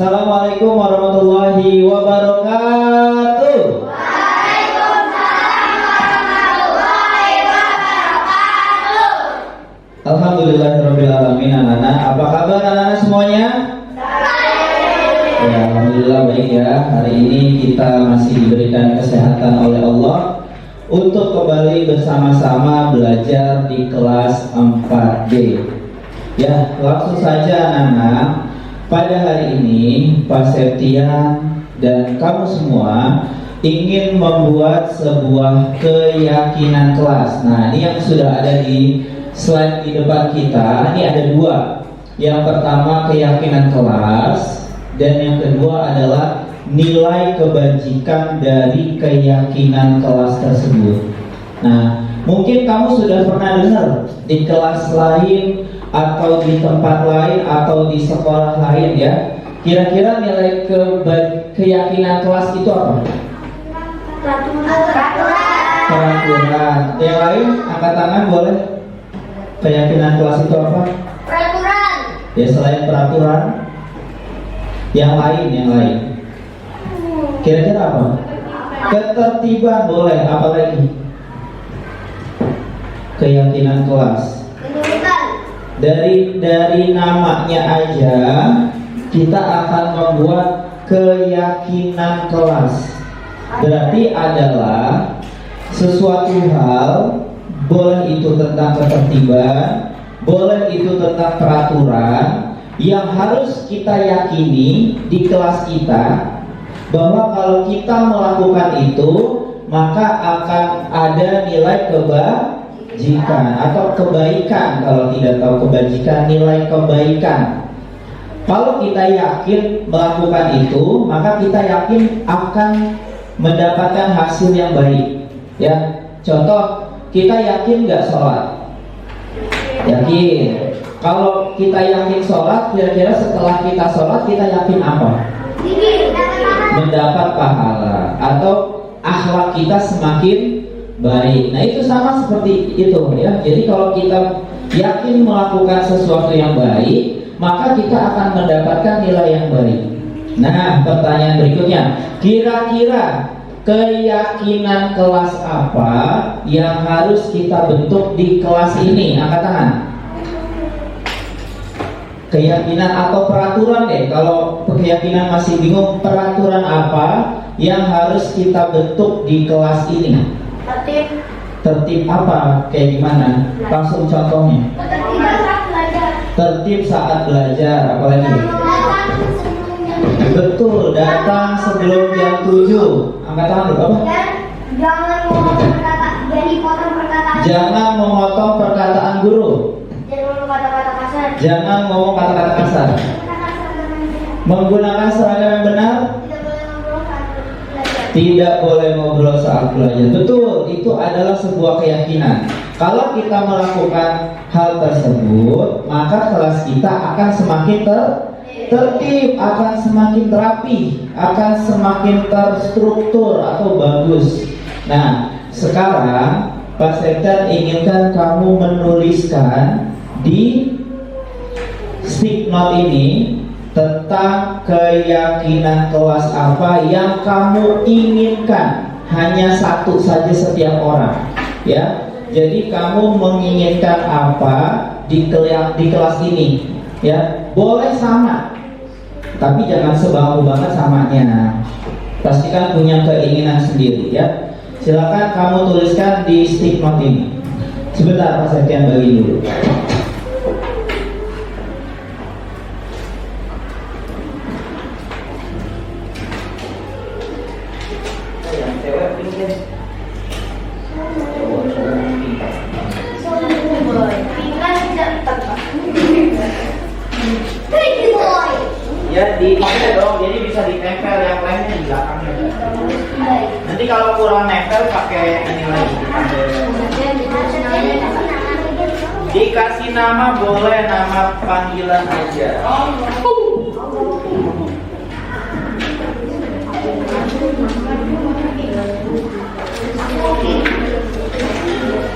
Assalamualaikum warahmatullahi wabarakatuh. Waalaikumsalam warahmatullahi wabarakatuh. Alhamdulillahirabbil alamin. Anak-anak, apa kabar anak-anak semuanya? Ya, alhamdulillah baik ya. Hari ini kita masih diberikan kesehatan oleh Allah untuk kembali bersama-sama belajar di kelas 4D. Ya, langsung saja anak-anak. Pada hari ini Pak Septian dan kamu semua ingin membuat sebuah keyakinan kelas. Nah, ini yang sudah ada di slide di depan kita. Ini ada dua. Yang pertama keyakinan kelas, dan yang kedua adalah nilai kebajikan dari keyakinan kelas tersebut. Nah, mungkin kamu sudah pernah dengar di kelas lain atau di tempat lain atau di sekolah lain ya. Kira-kira nilai keyakinan kelas itu apa? Peraturan. Yang lain angkat tangan boleh. Keyakinan kelas itu apa? Peraturan. Ya, selain peraturan, yang lain. Kira-kira apa? Ketertiban boleh. Apa lagi? Keyakinan kelas. Dari namanya aja kita akan membuat keyakinan kelas. Berarti adalah sesuatu hal, boleh itu tentang ketertiban, boleh itu tentang peraturan, yang harus kita yakini di kelas kita, bahwa kalau kita melakukan itu maka akan ada nilai kebajikan atau kebaikan. Kalau tidak tahu kebajikan, nilai kebaikan. Kalau kita yakin melakukan itu, maka kita yakin akan mendapatkan hasil yang baik. Ya, contoh, kita yakin nggak sholat? Yakin. Kalau kita yakin sholat, kira-kira setelah kita sholat kita yakin apa? Mendapat pahala atau akhlak kita semakin baik. Nah, itu sama seperti itu ya. Jadi kalau kita yakin melakukan sesuatu yang baik, maka kita akan mendapatkan nilai yang baik. Nah, pertanyaan berikutnya, kira-kira keyakinan kelas apa yang harus kita bentuk di kelas ini? Angkat tangan. Keyakinan atau peraturan deh. Kalau keyakinan masih bingung, peraturan apa yang harus kita bentuk di kelas ini? Tertib apa? Kayak gimana? Langsung contohnya. Tertib saat belajar. Apa lagi? Betul, datang sebelum jam 7. Angkat tangan dulu. Apa? Jangan memotong perkataan guru. Jangan ngomong kata-kata kasar. Menggunakan seragam yang benar. Tidak boleh ngobrol saat belajar. Betul, itu adalah sebuah keyakinan. Kalau kita melakukan hal tersebut, maka kelas kita akan semakin tertib, akan semakin rapi, akan semakin terstruktur atau bagus. Nah, sekarang Pak Septian inginkan kamu menuliskan di stick note ini tentang keyakinan kelas apa yang kamu inginkan. Hanya satu saja setiap orang ya. Jadi kamu menginginkan apa di kelas ini ya. Boleh sama, tapi jangan sebahu banget samanya. Pastikan punya keinginan sendiri ya. Silakan kamu tuliskan di stick note ini. Sebentar Pak Septian bagi dulu. Ya ditempel dong, jadi bisa ditempel, yang lainnya di belakangnya. Nanti kalau kurang nempel pakai ini lagi. Dikasih nama boleh, nama panggilan aja.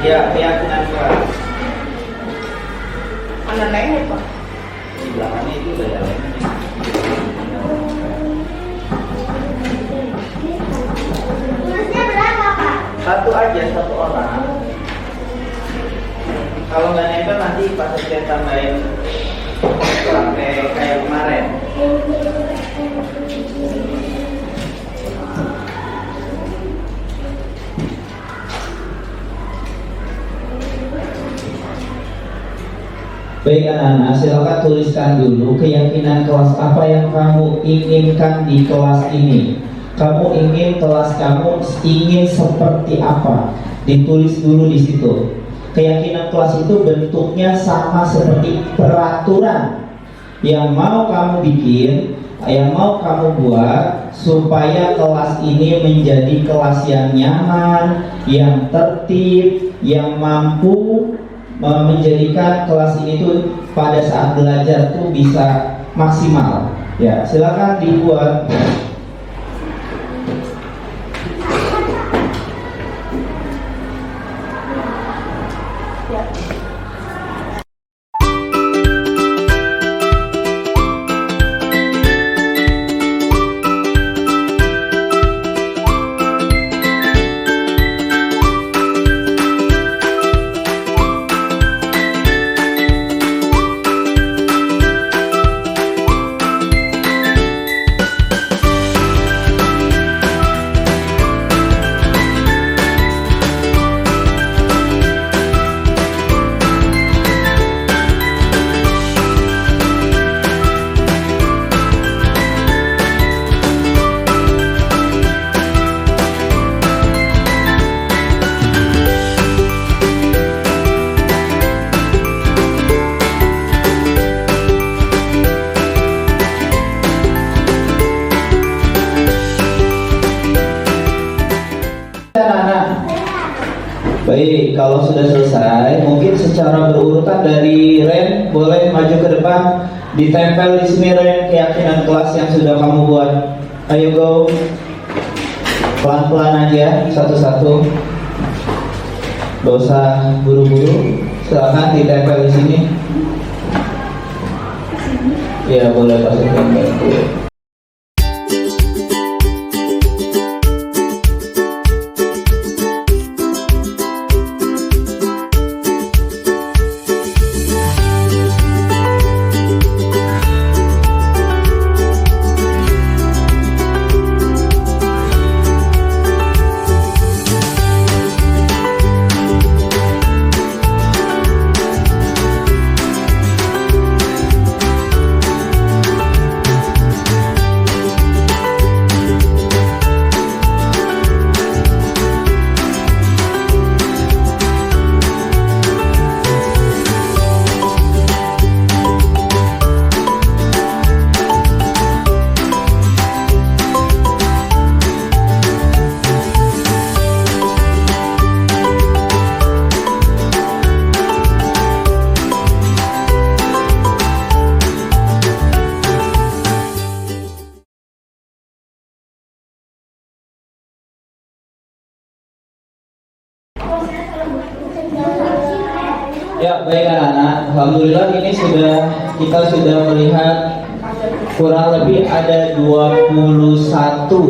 Ya, keyakinan kelas. Mana lainnya Pak? Di belakangnya itu udah ada lainnya. satu aja, satu orang. Kalau nggak nempel nanti pas saya tambahin pakai kayak kemarin. Baik anak-anak, silakan tuliskan dulu keyakinan kelas apa yang kamu inginkan di kelas ini. Kamu ingin kelas kamu ingin seperti apa? Ditulis dulu di situ. Keyakinan kelas itu bentuknya sama seperti peraturan yang mau kamu bikin, yang mau kamu buat supaya kelas ini menjadi kelas yang nyaman, yang tertib, yang mampu menjadikan kelas ini tuh pada saat belajar tuh bisa maksimal. Ya, silakan dibuat. Baik, kalau sudah selesai, mungkin secara berurutan dari Ren boleh maju ke depan, ditempel di sini Ren keyakinan kelas yang sudah kamu buat. Ayo go, pelan-pelan aja, satu-satu, gak usah buru-buru. Silakan ditempel di sini. Ya boleh pasang tempel. Ya baik anak-anak, alhamdulillah ini kita sudah melihat kurang lebih ada 21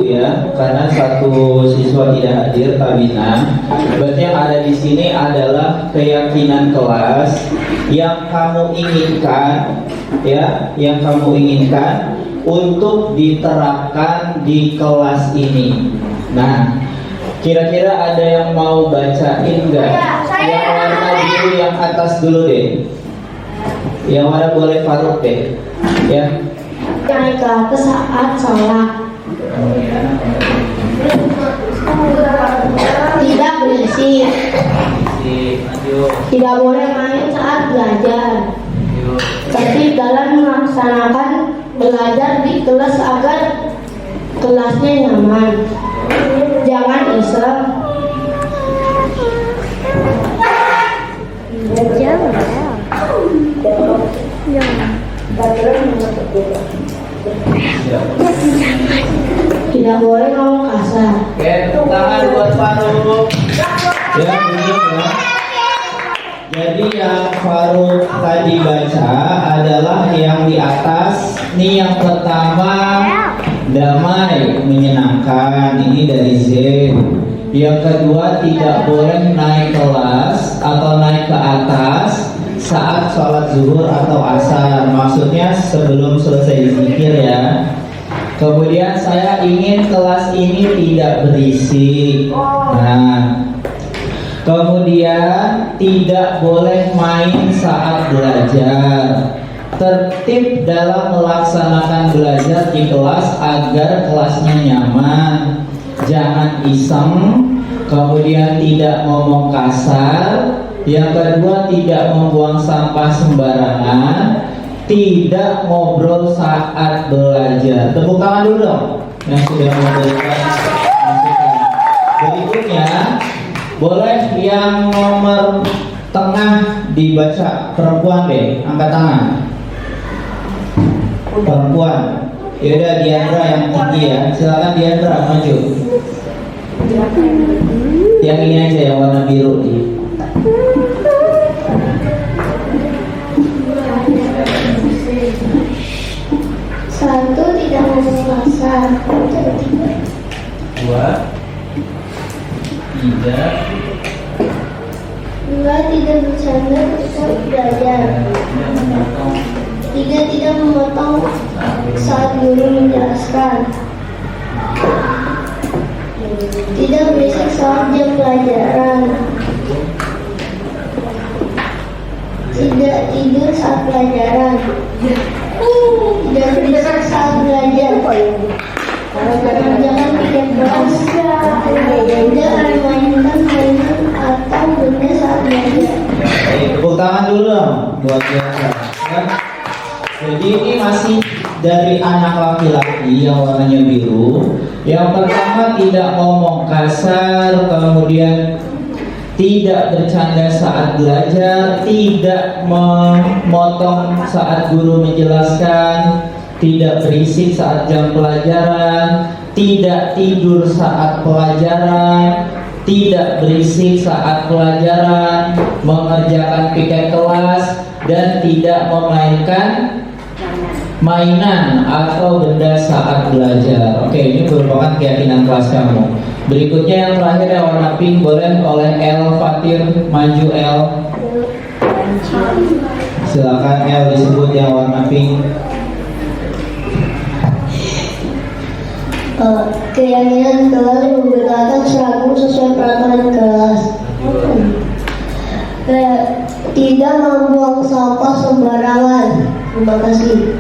ya, karena satu siswa tidak hadir Tabina. Berarti yang ada di sini adalah keyakinan kelas yang kamu inginkan ya, yang kamu inginkan untuk diterapkan di kelas ini. Nah, kira-kira ada yang mau bacain nggak? Yang warna biru yang atas dulu deh. Yang warna boleh Faruk deh. Ya. Naik ke atas saat sholat. Tidak berisik. Tidak boleh main saat belajar. Tapi dalam melaksanakan belajar di kelas agar kelasnya nyaman. Jangan iseng. Tidak boleh ngomong kasar. Oke, tepuk tangan buat Faruk. Ya, begini ya. Jadi yang Faruk tadi baca adalah yang di atas. Ini yang pertama, damai, menyenangkan. Ini dari Z. Yang kedua, tidak boleh naik kelas atau naik ke atas saat sholat zuhur atau asar. Maksudnya sebelum selesai zikir ya. Kemudian saya ingin kelas ini tidak berisik. Nah, kemudian tidak boleh main saat belajar. Tertib dalam melaksanakan belajar di kelas agar kelasnya nyaman. Jangan iseng. Kemudian tidak ngomong kasar. Yang kedua, tidak membuang sampah sembarangan. Tidak ngobrol saat belajar. Tepuk tangan dulu dong yang sudah memberikan masukan. Berikutnya, boleh yang nomor tengah dibaca. Perempuan deh, angkat tangan. Perempuan. Yaudah, Diandra yang tinggi ya. Silakan Diandra maju. Yang ini aja yang warna biru nih. Satu, tidak ngomong kasar. Dua, tiga, Dua, tidak bercanda saat belajar. Tiga, tidak memotong saat guru menjelaskan. Tidak berisik saat jam pelajaran. Tidak tidur saat pelajaran. Tidak berisik saat belajar. Mengerjakan piket kelas. Tidak memainkan mainan atau benda saat belajar. tepuk tangan dulu dong buat Diandra ya. Jadi ini masih dari anak laki-laki yang warnanya biru. Yang pertama, tidak ngomong kasar. Kemudian tidak bercanda saat belajar. Tidak memotong saat guru menjelaskan. Tidak berisik saat jam pelajaran. Tidak tidur saat pelajaran. Tidak berisik saat pelajaran. Mengerjakan piket kelas. Dan tidak memainkan mainan atau benda saat belajar. Oke, ini merupakan keyakinan kelas kamu. Berikutnya yang terakhir yang warna pink, boleh oleh El Fatir maju El. Silakan El disebut yang warna pink. Keyakinan kelas menggunakan seragam sesuai peraturan kelas. Tidak membuang sampah sembarangan. Terima kasih.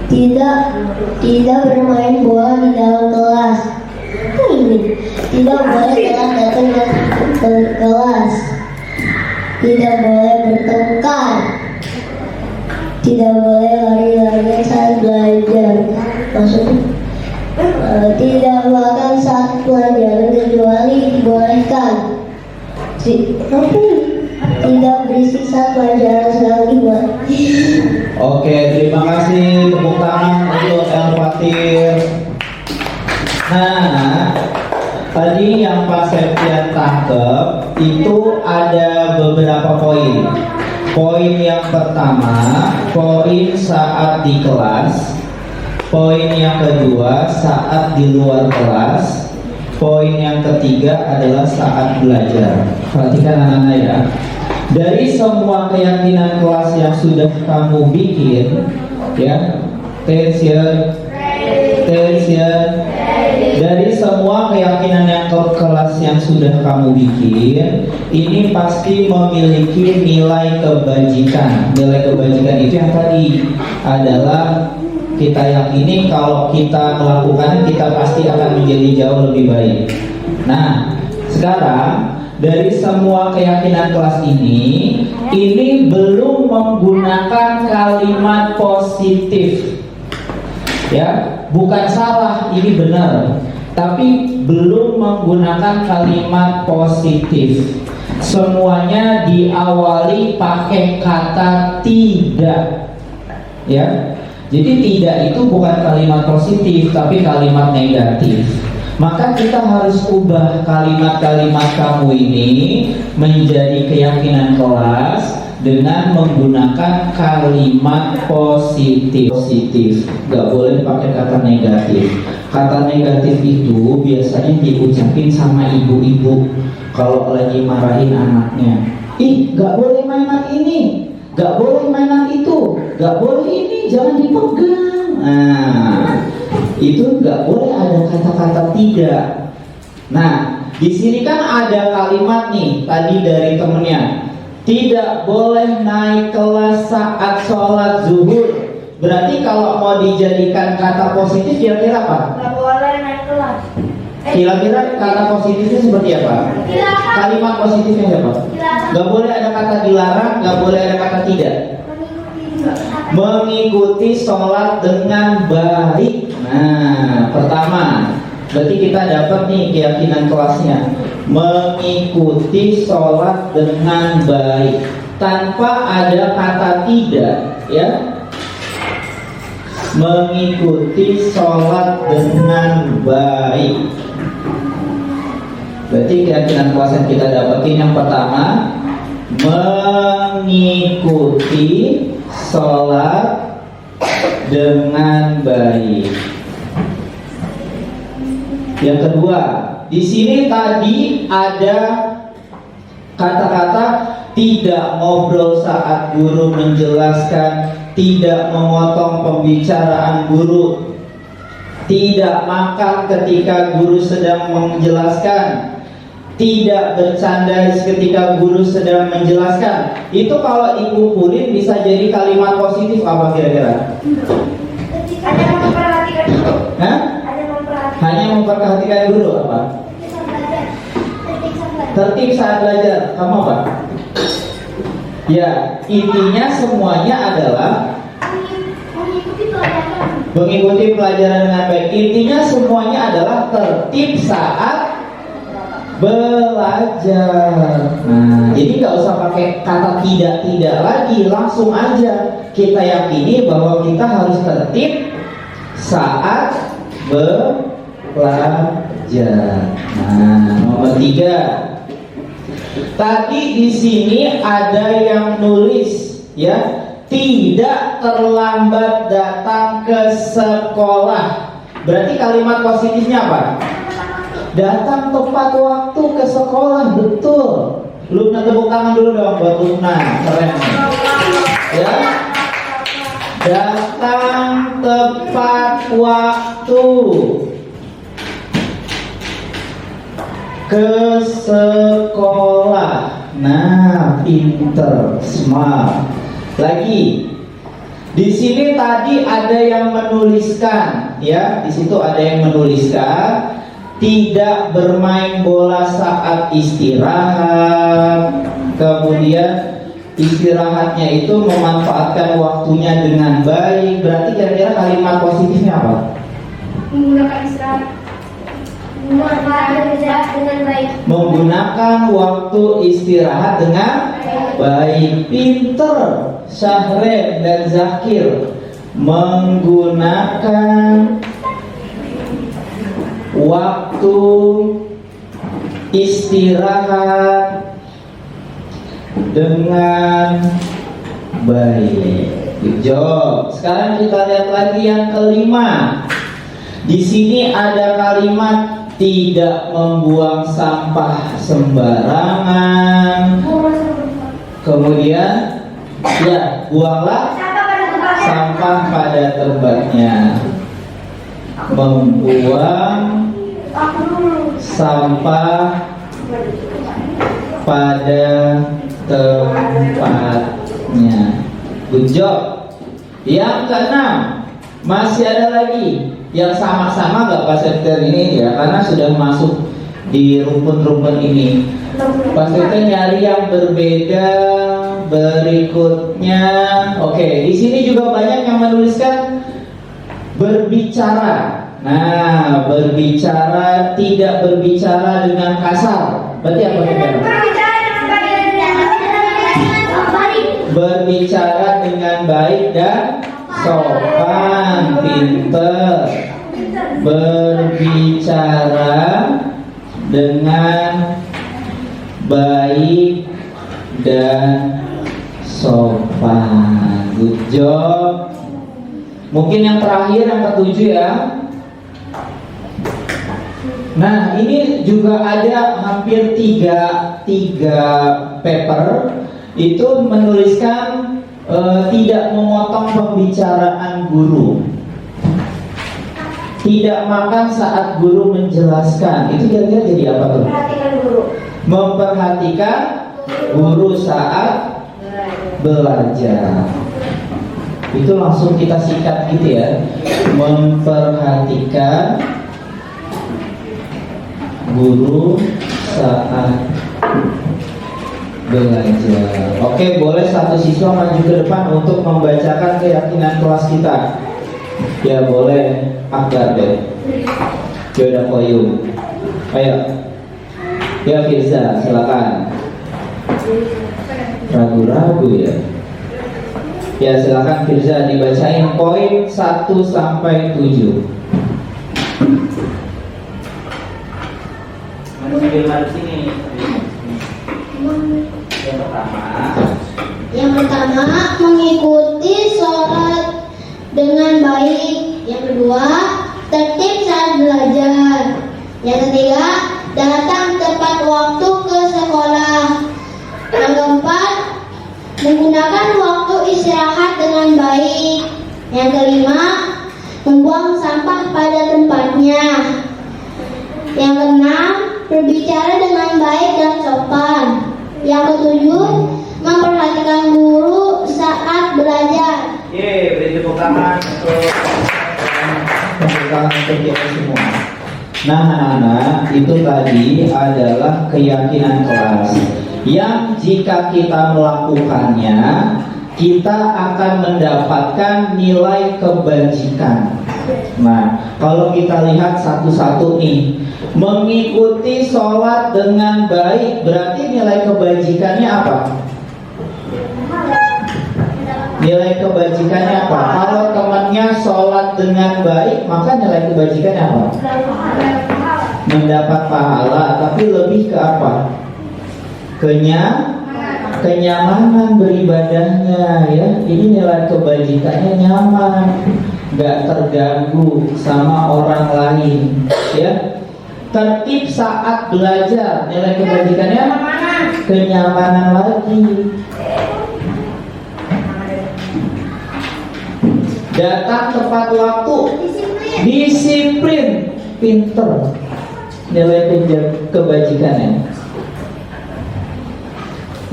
Tidak bermain bola di dalam kelas. Tidak boleh telat datang ke kelas. Tidak boleh bertengkar. Tidak boleh lari-larian saat belajar. Maksudnya tidak makan saat pelajaran kecuali dibolehkan. Tidak berisik saat pelajaran sedang dibuat. Oke, terima kasih. Tepuk tangan untuk El Fatir. Nah, tadi yang Pak Septian tangkep itu ada beberapa poin. Poin yang pertama, poin saat di kelas. Poin yang kedua, saat di luar kelas. Poin yang ketiga adalah saat belajar. Perhatikan anak-anak ya. Dari semua keyakinan kelas yang sudah kamu bikin, ya, attention. Dari semua keyakinan yang kelas yang sudah kamu bikin, ini pasti memiliki nilai kebajikan. Nilai kebajikan itu yang tadi adalah kita yakini kalau kita melakukan, kita pasti akan menjadi jauh lebih baik. Nah, sekarang dari semua keyakinan kelas ini belum menggunakan kalimat positif. Ya, bukan salah, ini benar. Tapi belum menggunakan kalimat positif. Semuanya diawali pakai kata tidak. Ya. Jadi tidak itu bukan kalimat positif, tapi kalimat negatif. Maka kita harus ubah kalimat-kalimat kamu ini menjadi keyakinan kelas dengan menggunakan kalimat positif. Gak boleh pakai kata negatif. Kata negatif itu biasanya diucapin sama ibu-ibu kalau lagi marahin anaknya. Ih, gak boleh mainan ini, gak boleh mainan itu, gak boleh ini, jangan dipegang. Nah, itu gak boleh ada kata-kata tidak. Nah, di sini kan ada kalimat nih tadi dari temennya. Tidak boleh naik kelas saat sholat zuhur. Berarti kalau mau dijadikan kata positif kira-kira apa? Nggak boleh naik kelas. Kira-kira kata positifnya seperti apa? Dilarang. Kalimat positifnya siapa? Dilarang. Gak boleh ada kata dilarang, gak boleh ada kata tidak. Mengikuti sholat dengan baik. Nah, pertama, berarti kita dapat nih keyakinan kelasnya. Mengikuti sholat dengan baik tanpa ada kata tidak, ya. Mengikuti sholat dengan baik. Berarti keyakinan kelas yang kita dapatin yang pertama, mengikuti sholat dengan baik. Yang kedua, di sini tadi ada kata-kata tidak ngobrol saat guru menjelaskan, tidak memotong pembicaraan guru, tidak makan ketika guru sedang menjelaskan, tidak bercanda ketika guru sedang menjelaskan. Itu kalau dikumpulin bisa jadi kalimat positif apa kira-kira? Hanya memperhatikan guru. Hah? Hanya memperhatikan guru apa? Tertib saat belajar. Kamu apa? Ya, intinya semuanya adalah mengikuti pelajaran dengan baik. Intinya semuanya adalah tertib saat belajar. Nah, jadi nggak usah pakai kata tidak lagi, langsung aja kita yakini bahwa kita harus tertib saat belajar. Nah, nomor 3. Tadi di sini ada yang nulis, ya, tidak terlambat datang ke sekolah. Berarti kalimat positifnya apa? Datang tepat waktu ke sekolah, betul. Luna tepuk tangan dulu dong buat Luna, keren. Ya, datang tepat waktu ke sekolah. Nah, pinter, smart. Lagi, di sini tadi ada yang menuliskan, ya, di situ ada yang menuliskan tidak bermain bola saat istirahat. Kemudian istirahatnya itu memanfaatkan waktunya dengan baik. Berarti kira-kira kalimat positifnya apa? Menggunakan istirahat. Dengan baik. Menggunakan waktu istirahat dengan baik. Pinter Syahred dan Zakir menggunakan waktu istirahat dengan baik. Good job. Sekarang kita lihat lagi yang kelima. Di sini ada kalimat tidak membuang sampah sembarangan. Kemudian, ya, buanglah sampah pada tempatnya. Membuang sampah pada tempatnya. Good job. Yang keenam, masih ada lagi yang sama-sama gak Pak Sekter ini, ya, karena sudah masuk di rumpun-rumpun ini. Pak Sekter nyari yang berbeda. Berikutnya, oke, di sini juga banyak yang menuliskan berbicara. Nah, berbicara, tidak berbicara dengan kasar. Berarti apa kira-kira? Berbicara dengan baik dan sopan, pinter. Berbicara dengan baik dan sopan. Good job. Mungkin yang terakhir, yang ketujuh ya. Nah, ini juga ada hampir tiga paper itu menuliskan tidak memotong pembicaraan guru, tidak makan saat guru menjelaskan. Itu kira-kira jadi apa tuh? Perhatikan guru. Memperhatikan guru saat belajar. Itu langsung kita sikat gitu ya. Memperhatikan guru saat belajar. Oke, boleh satu siswa maju ke depan untuk membacakan keyakinan kelas kita. Ya boleh, Akbar deh. Yaudah Koyum. Ayo. Ya Firza, silakan. Ragu-ragu ya. Ya silakan Firza, dibacain poin 1 sampai 7. Sambil sini. Yang pertama, mengikuti sholat dengan baik. Yang kedua, tertib saat belajar. Yang ketiga, datang tepat waktu ke sekolah. Yang keempat, menggunakan waktu istirahat dengan baik. Yang kelima, membuang sampah pada tempatnya. Yang keenam, berbicara dengan baik dan sopan. Yang ketujuh, memperhatikan guru saat belajar. Yeay, beri tepuk tangan untuk kita semua. Nah anak-anak, itu tadi adalah keyakinan kelas yang jika kita melakukannya, kita akan mendapatkan nilai kebajikan. Nah, kalau kita lihat satu-satu nih, mengikuti sholat dengan baik, berarti nilai kebajikannya apa? Nilai kebajikannya apa? Kalau temannya sholat dengan baik, maka nilai kebajikannya apa? Mendapat pahala, tapi lebih ke apa? Kenyamanan beribadahnya ya. Ini nilai kebajikannya nyaman, gak terganggu sama orang lain ya. Tertib saat belajar, nilai kebajikannya kenyamanan lagi. Datang tepat waktu, disiplin, pinter, nilai kebajikannya.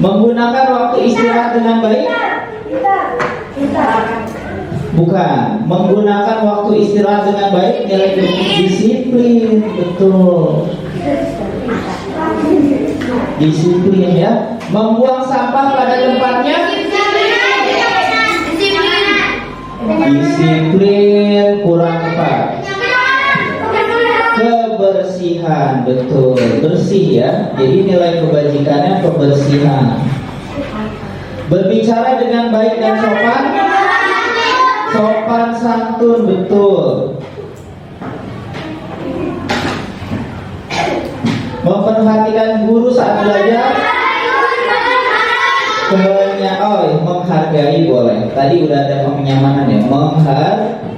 Menggunakan waktu istirahat dengan baik? Bukan. Menggunakan waktu istirahat dengan baik, nilai disiplin, betul. Disiplin ya. Membuang sampah pada tempatnya? Disiplin, kurang tepat. Kebersihan, betul, bersih ya. Jadi nilai kebajikannya kebersihan. Berbicara dengan baik dan sopan, sopan santun, betul. Memperhatikan guru saat belajar, menghargai boleh. Tadi udah ada kenyamanan ya, menghargai.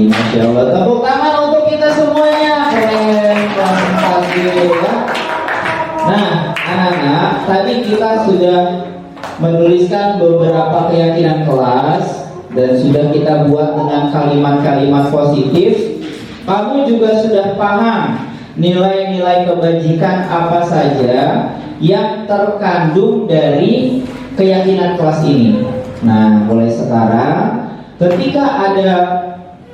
Masya Allah. Tepuk tangan untuk kita semuanya. Keren banget ya. Nah, anak-anak, tadi kita sudah menuliskan beberapa keyakinan kelas dan sudah kita buat dengan kalimat-kalimat positif. Kamu juga sudah paham nilai-nilai kebajikan apa saja yang terkandung dari keyakinan kelas ini. Nah, mulai sekarang ketika ada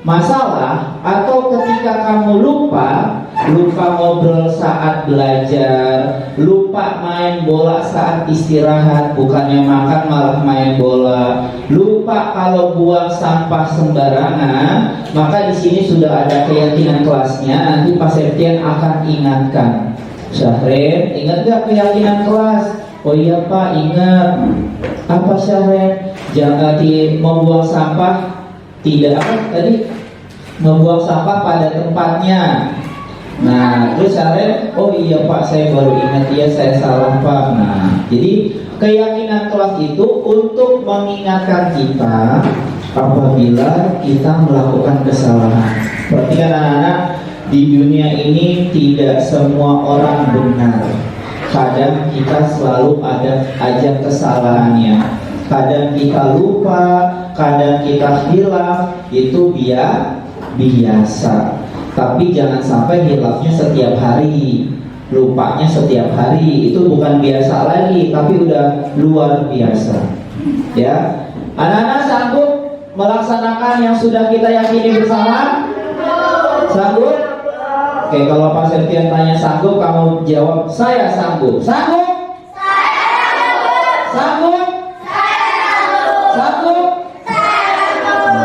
masalah atau ketika kamu lupa ngobrol saat belajar, lupa main bola saat istirahat, bukannya makan malah main bola, lupa kalau buang sampah sembarangan, maka di sini sudah ada keyakinan kelasnya. Nanti Pak Septian akan ingatkan. Syahrin, ingat gak keyakinan kelas? Oh iya Pak, ingat. Apa Syahrin? Jangan membuang sampah, tidak apa tadi? Membuang sampah pada tempatnya. Nah, terus Syahrin, oh iya Pak, saya baru ingat, ya saya salah Pak. Nah, jadi keyakinan kelas itu untuk mengingatkan kita apabila kita melakukan kesalahan. Perhatikan anak-anak, di dunia ini tidak semua orang benar. Kadang kita selalu ada aja kesalahannya. Kadang kita lupa, kadang kita hilaf, itu biasa. Tapi jangan sampai hilafnya setiap hari, lupanya setiap hari. Itu bukan biasa lagi, tapi udah luar biasa. Ya, anak-anak sanggup melaksanakan yang sudah kita yakini bersama? Sanggup? Oke, kalau Pak Septian tanya sanggup, kamu jawab saya sanggup. Sanggup? Sanggup? Sanggup?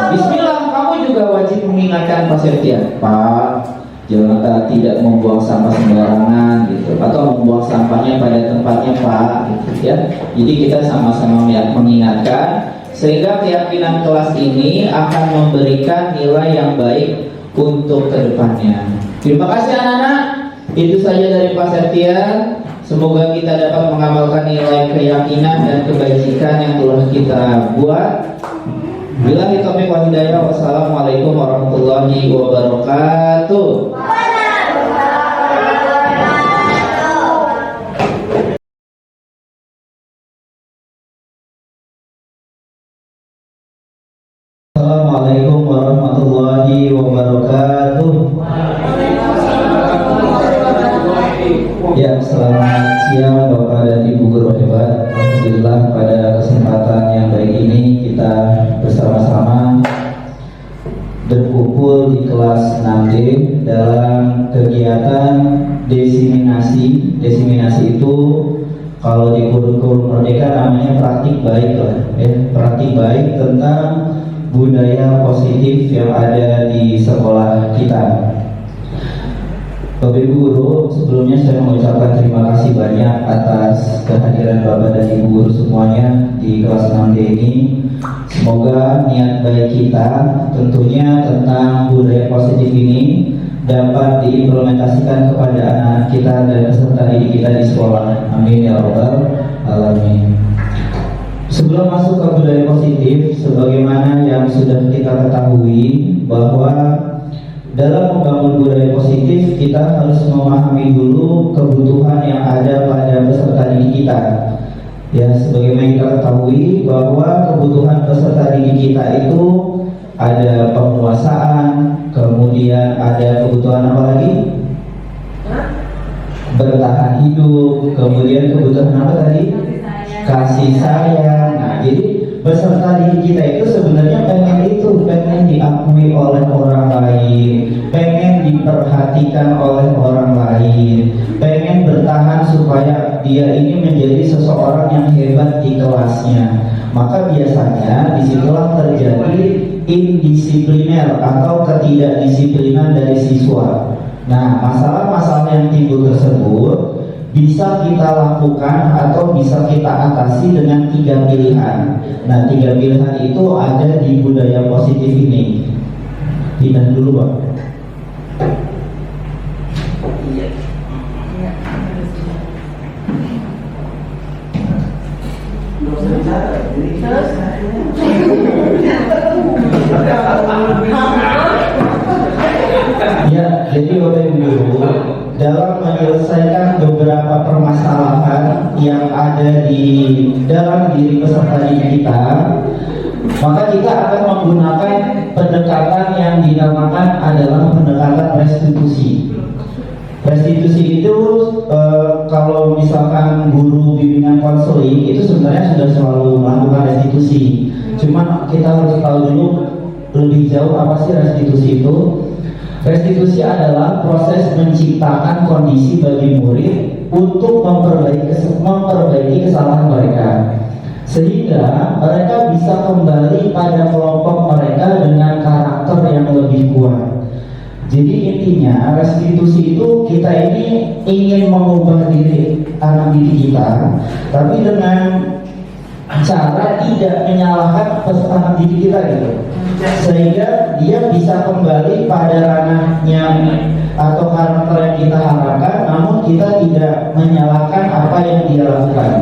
Bismillah, kamu juga wajib mengingatkan Pak Septian. Pak, jangan tidak membuang sampah sembarangan gitu, atau membuang sampahnya pada tempatnya Pak gitu ya. Jadi kita sama-sama mengingatkan sehingga keyakinan kelas ini akan memberikan nilai yang baik untuk kedepannya. Terima kasih anak-anak. Itu saja dari Pak Septian. Semoga kita dapat mengamalkan nilai keyakinan dan kebajikan yang telah kita buat. Billahi taufiq wal hidayah. Wassalamualaikum warahmatullahi wabarakatuh. Assalamualaikum warahmatullahi wabarakatuh. Ya, selamat siang Bapak dan Ibu guru hebat. Alhamdulillah pada kesempatan yang baik ini kita bersama-sama berkumpul di kelas 6D dalam kegiatan desiminasi. Desiminasi itu kalau di kurikulum Merdeka namanya praktik baik lah, ya. Praktik baik tentang budaya positif yang ada di sekolah kita. Bapak Ibu Guru, sebelumnya saya mengucapkan terima kasih banyak atas kehadiran Bapak dan Ibu Guru semuanya di kelas 6D ini. Semoga niat baik kita tentunya tentang budaya positif ini dapat diimplementasikan kepada anak kita dan peserta didik kita di sekolah. Amin ya rabbal alamin. Sebelum masuk ke budaya positif, sebagaimana yang sudah kita ketahui bahwa dalam membangun budaya positif kita harus memahami dulu kebutuhan yang ada pada peserta didik kita. Ya, sebagaimana kita ketahui bahwa kebutuhan peserta didik kita itu ada penguasaan, kemudian ada kebutuhan apa lagi? Bertahan hidup, kemudian kebutuhan apa tadi? Kasih sayang. Nah, jadi peserta didik kita itu sebenarnya pengen diakui oleh orang lain, pengen diperhatikan oleh orang lain, pengen bertahan supaya dia ini menjadi seseorang yang hebat di kelasnya. Maka biasanya disitulah terjadi indisipliner atau ketidakdisiplinan dari siswa. Nah, masalah-masalah yang timbul tersebut bisa kita lakukan atau bisa kita atasi dengan 3 pilihan. Nah, 3 pilihan itu ada di budaya positif ini. Pindah dulu, Pak. Ya, jadi Bapak Ibu Guru, dalam menyelesaikan beberapa permasalahan yang ada di dalam diri peserta didik kita, maka kita akan menggunakan pendekatan yang dinamakan adalah pendekatan restitusi. Restitusi itu kalau misalkan guru bimbingan konseling itu sebenarnya sudah selalu melakukan restitusi. Cuma kita harus tahu dulu lebih jauh apa sih restitusi itu. Restitusi adalah proses menciptakan kondisi bagi murid untuk memperbaiki kesalahan mereka, sehingga mereka bisa kembali pada kelompok mereka dengan karakter yang lebih kuat. Jadi intinya restitusi itu kita ini ingin mengubah diri anak didik kita, tapi dengan cara tidak menyalahkan anak didik kita gitu, sehingga dia bisa kembali pada ranahnya atau karakter yang kita harapkan, namun kita tidak menyalahkan apa yang dia lakukan.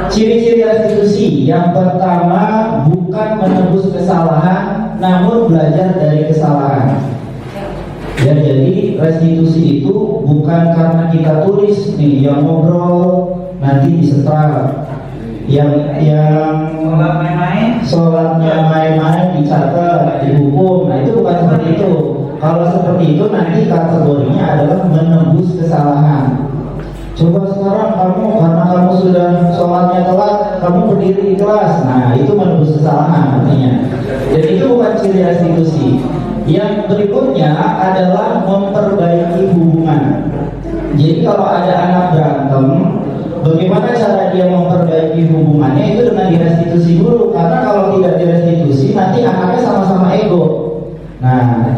Ciri-ciri restitusi yang pertama, bukan menebus kesalahan, namun belajar dari kesalahan. Ya, jadi restitusi itu bukan karena kita tulis nih, yang ngobrol nanti disetrap, yang sholatnya main-main dicatat, dihukum. Nah, itu bukan seperti itu. Kalau seperti itu nanti kategorinya adalah menebus kesalahan. Coba sekarang kamu, karena kamu sudah sholatnya telat, kamu berdiri di kelas. Nah, itu menebus kesalahan artinya. Jadi itu bukan ciri restitusi. Yang berikutnya adalah memperbaiki hubungan. Jadi kalau ada anak berantem, bagaimana cara dia memperbaiki hubungannya? Itu dengan direstitusi dulu. Karena kalau tidak direstitusi, nanti anaknya sama-sama ego. Nah,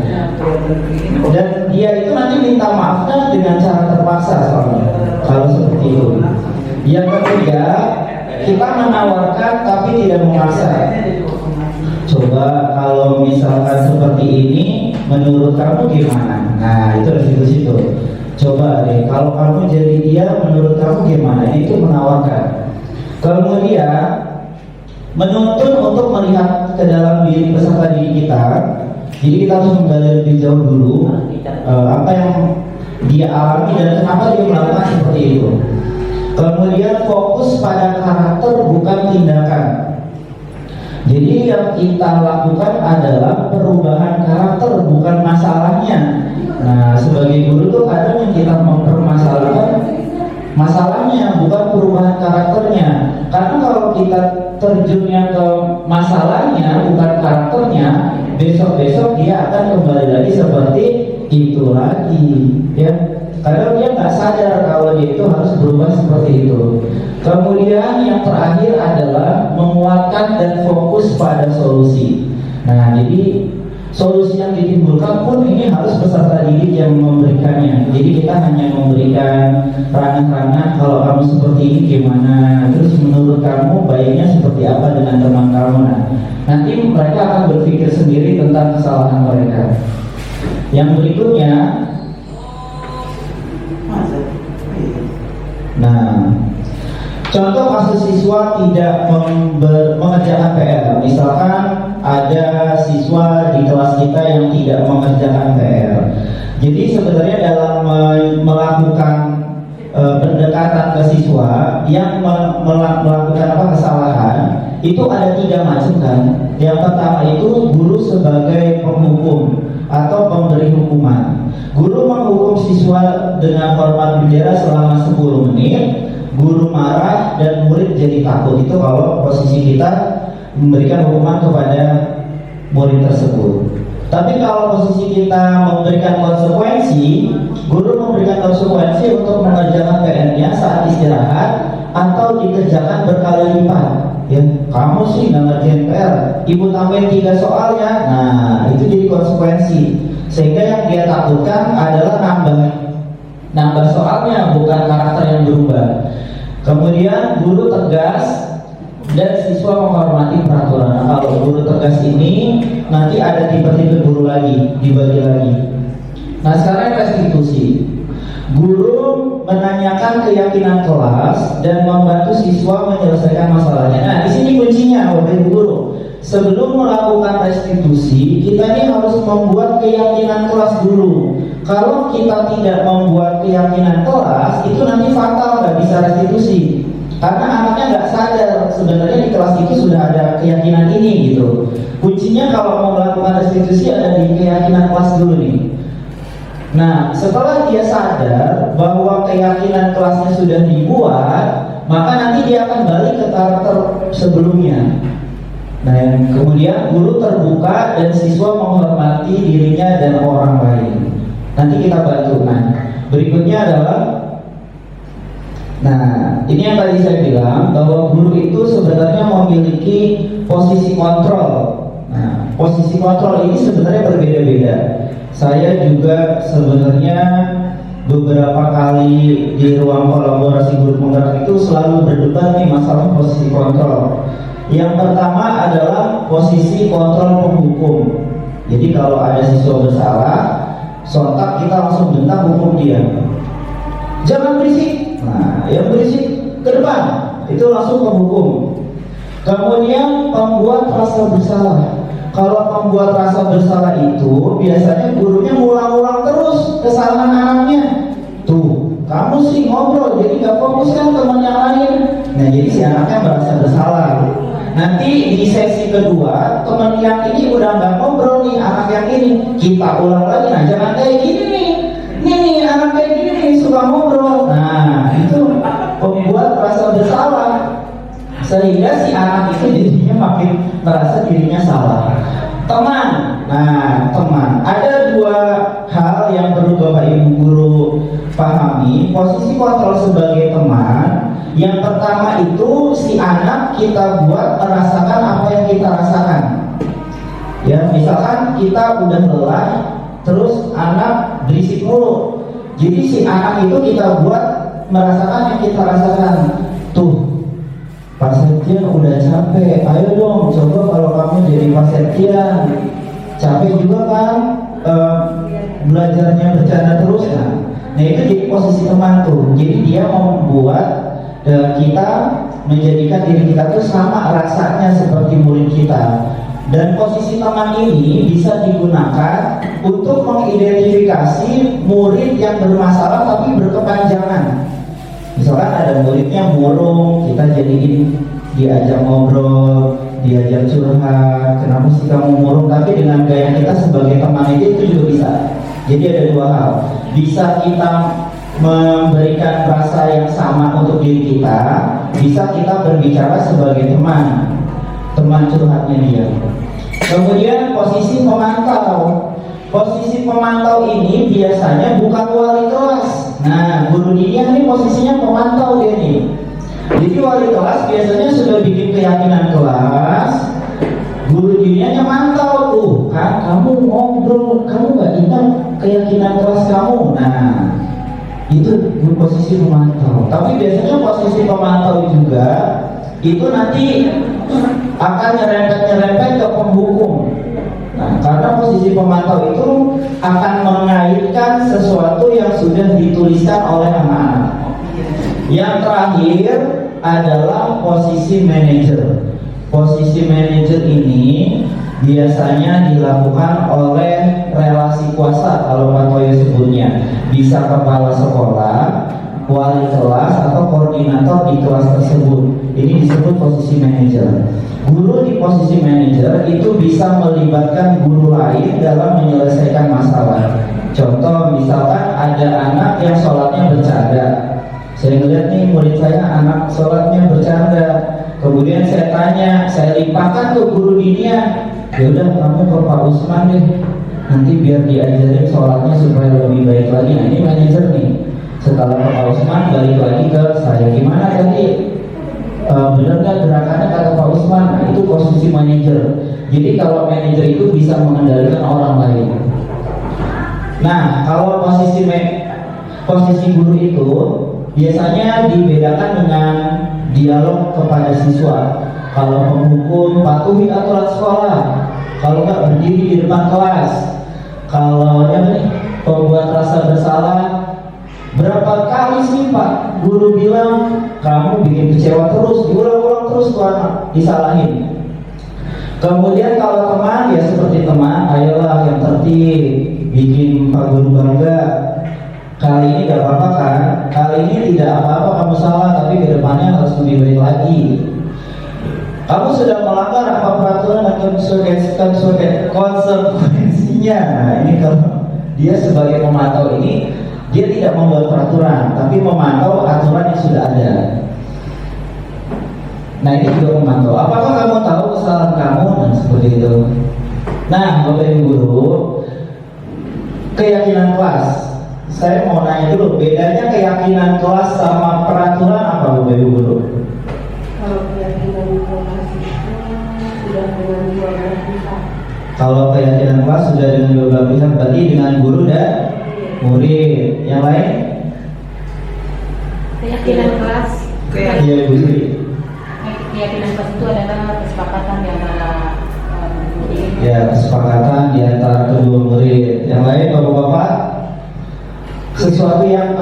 dan dia itu nanti minta maafnya dengan cara terpaksa soalnya. Kalau seperti itu. Yang ketiga, kita menawarkan tapi tidak memaksa. Coba kalau misalkan seperti ini, menurut kamu gimana? Nah, itu restitusi tuh. Coba deh, kalau kamu jadi dia, menurut kamu gimana? Itu menawarkan. Kemudian menuntun untuk melihat ke dalam diri peserta didik kita. Jadi kita harus menggali lebih jauh dulu apa yang dia alami dan kenapa dia melakukan seperti itu. Kemudian fokus pada karakter bukan tindakan. Jadi yang kita lakukan adalah perubahan karakter, bukan masalahnya. Nah, sebagai guru tuh kadang yang kita mempermasalahkan masalahnya, bukan perubahan karakternya. Karena kalau kita terjunnya ke masalahnya, bukan karakternya, besok-besok dia akan kembali lagi seperti itu lagi, ya. Kadang dia nggak sadar kalau dia itu harus berubah seperti itu. Kemudian yang terakhir adalah menguatkan dan fokus pada solusi. Nah, jadi solusi yang ditimbulkan pun ini harus peserta didik yang memberikannya. Jadi kita hanya memberikan ranah-ranah, kalau kamu seperti ini gimana, terus menurut kamu baiknya seperti apa dengan teman kamu. Nah, nanti mereka akan berpikir sendiri tentang kesalahan mereka. Yang berikutnya, nah, contoh kasus siswa tidak mengerjakan PR. Misalkan ada siswa di kelas kita yang tidak mengerjakan PR. Jadi sebenarnya dalam melakukan pendekatan ke siswa yang melakukan kesalahan, itu ada 3 macam kan. Yang pertama itu guru sebagai penghukum atau pemberi hukuman. Guru menghukum siswa dengan hormat bendera selama 10 menit. Guru marah dan murid jadi takut. Itu kalau posisi kita memberikan hukuman kepada murid tersebut. Tapi kalau posisi kita memberikan konsekuensi, guru memberikan konsekuensi untuk mengerjakan PR-nya saat istirahat atau dikerjakan berkali lipat. Ya, kamu sih nggak ngerjain PR, ibu tambahin 3 soal ya. Nah, itu jadi konsekuensi. Sehingga yang dia takutkan adalah nambah soalnya, bukan karakter yang berubah. Kemudian guru tegas dan siswa menghormati peraturan. Nah, kalau guru tegas ini nanti ada tipe-tipe guru lagi, dibagi lagi. Nah, sekarang restitusi. Guru menanyakan keyakinan kelas dan membantu siswa menyelesaikan masalahnya. Nah, di sini kuncinya, Bapak Guru. Sebelum melakukan restitusi, kita ini harus membuat keyakinan kelas dulu. Kalau kita tidak membuat keyakinan kelas, itu nanti fatal, nggak bisa restitusi. Karena anaknya nggak sadar sebenarnya di kelas itu sudah ada keyakinan ini gitu. Kuncinya kalau mau melakukan restitusi ada di keyakinan kelas dulu nih. Nah, setelah dia sadar bahwa keyakinan kelasnya sudah dibuat, maka nanti dia akan balik ke karakter sebelumnya. Nah, kemudian guru terbuka dan siswa menghormati dirinya dan orang lain. Nanti kita bantu. Nah, berikutnya adalah, nah, ini yang tadi saya bilang bahwa guru itu sebenarnya memiliki posisi kontrol. Nah, posisi kontrol ini sebenarnya berbeda-beda. Saya juga sebenarnya beberapa kali di ruang kolaborasi guru penggerak itu selalu berdebat nih masalah posisi kontrol. Yang pertama adalah posisi kontrol penghukum. Jadi kalau ada siswa bersalah, sontak kita langsung bentak hukum dia. Jangan berisik. Nah, yang berisik ke depan. itu langsung penghukum. Kemudian pembuat rasa bersalah. Kalau pembuat rasa bersalah itu biasanya gurunya ngulang-ulang terus kesalahan anaknya. Tuh, kamu sih ngobrol jadi gak fokus kan teman yang lain. Nah jadi si anaknya merasa bersalah. Nanti di sesi kedua teman yang ini udah gak ngobrol nih, anak yang ini kita ulang lagi. Nah jangan kayak gini nih. Nih anak kayak gini nih suka ngobrol. Nah itu pembuat rasa bersalah, sehingga si anak itu jadinya makin merasa dirinya salah. Teman, nah teman, ada dua hal yang perlu Bapak Ibu guru pahami. Posisi kontrol sebagai teman, yang pertama itu si anak kita buat merasakan apa yang kita rasakan. Ya, misalkan kita udah lelah, terus anak berisik mulu. Jadi si anak itu kita buat merasakan yang kita rasakan. Tuh, Pak Septian udah capek, ayo dong coba kalau kamu jadi Pak Septian. Capek juga kan belajarnya bercanda terus kan. Nah itu jadi posisi teman tuh. Jadi dia membuat kita menjadikan diri kita tuh sama rasanya seperti murid kita. Dan posisi teman ini bisa digunakan untuk mengidentifikasi murid yang bermasalah tapi berkepanjangan. Misalkan ada muridnya murung, kita jadiin diajak ngobrol, diajak curhat, kenapa sih kamu murung, tapi dengan gaya kita sebagai teman itu juga bisa. Jadi ada dua hal, bisa kita memberikan rasa yang sama untuk diri kita, bisa kita berbicara sebagai teman curhatnya dia. Kemudian posisi pemantau. Posisi pemantau ini biasanya bukan wali kelas. Nah, guru dia ini posisinya pemantau dia nih. Jadi wali kelas biasanya sudah bikin keyakinan kelas, guru dirinya mantau tuh, kan kamu ngobrol, kamu nggak ingat keyakinan kelas kamu. Nah, itu posisi pemantau. Tapi biasanya posisi pemantau juga itu nanti akan nyerempet ke penghukum. Nah, karena posisi pemantau itu akan mengaitkan sesuatu yang sudah dituliskan oleh anak-anak. Yang terakhir adalah posisi manajer. Posisi manajer ini biasanya dilakukan oleh relasi kuasa, kalau Pak Toyo sebutnya. Bisa kepala sekolah, wali kelas, atau koordinator di kelas tersebut. Ini disebut posisi manajer. Guru di posisi manajer itu bisa melibatkan guru lain dalam menyelesaikan masalah. Contoh, misalkan ada anak yang sholatnya bercanda. Saya ngeliat nih murid saya anak sholatnya bercanda. Kemudian saya tanya, saya limpahkan ke guru dinia. Yaudah kamu ke Pak Usman deh, nanti biar diajarin sholatnya supaya lebih baik lagi. Nah ini manajer nih. Setelah ke Pak Usman balik lagi ke saya, gimana tadi? Benar nggak gerakannya kata Pak Usman? Nah, itu posisi manajer. Jadi kalau manajer itu bisa mengendalikan orang lain. Nah, kalau posisi guru itu biasanya dibedakan dengan dialog kepada siswa. Kalau penghukum, patuhi aturan sekolah. Kalau nggak, berdiri di depan kelas. Kalau pembuat rasa bersalah, berapa kali sih Pak guru bilang kamu bikin kecewa terus, diulang-ulang terus tuh anak, disalahin. Kemudian kalau teman, ya seperti teman, ayolah yang tertib, bikin Pak Guru bangga. Kali ini gak apa-apa kan? Kali ini tidak apa-apa kamu salah, tapi kedepannya harus lebih baik lagi. Kamu sudah melanggar apa peraturan dan konsekuensinya. Nah ini kalau dia sebagai pemantau ini, dia tidak membuat peraturan, tapi memantau aturan yang sudah ada. Nah ini juga memantau. Apakah kamu tahu kesalahan kamu? Dan seperti itu. Nah, Bapak Ibu guru, keyakinan kelas. Saya mau nanya dulu, bedanya keyakinan kelas sama peraturan apa Bapak Ibu guru? Kalau keyakinan kelas itu sudah dengan 12 pihak. Kalau keyakinan kelas sudah dengan 12 pihak, berarti dengan guru dan murid. Yang lain? Keyakinan kelas. Iya Bu Sri. Keyakinan kelas itu adalah kesepakatan di antara murid. Ya, kesepakatan di antara kedua murid. Yang lain Bapak-bapak? Sesuatu yang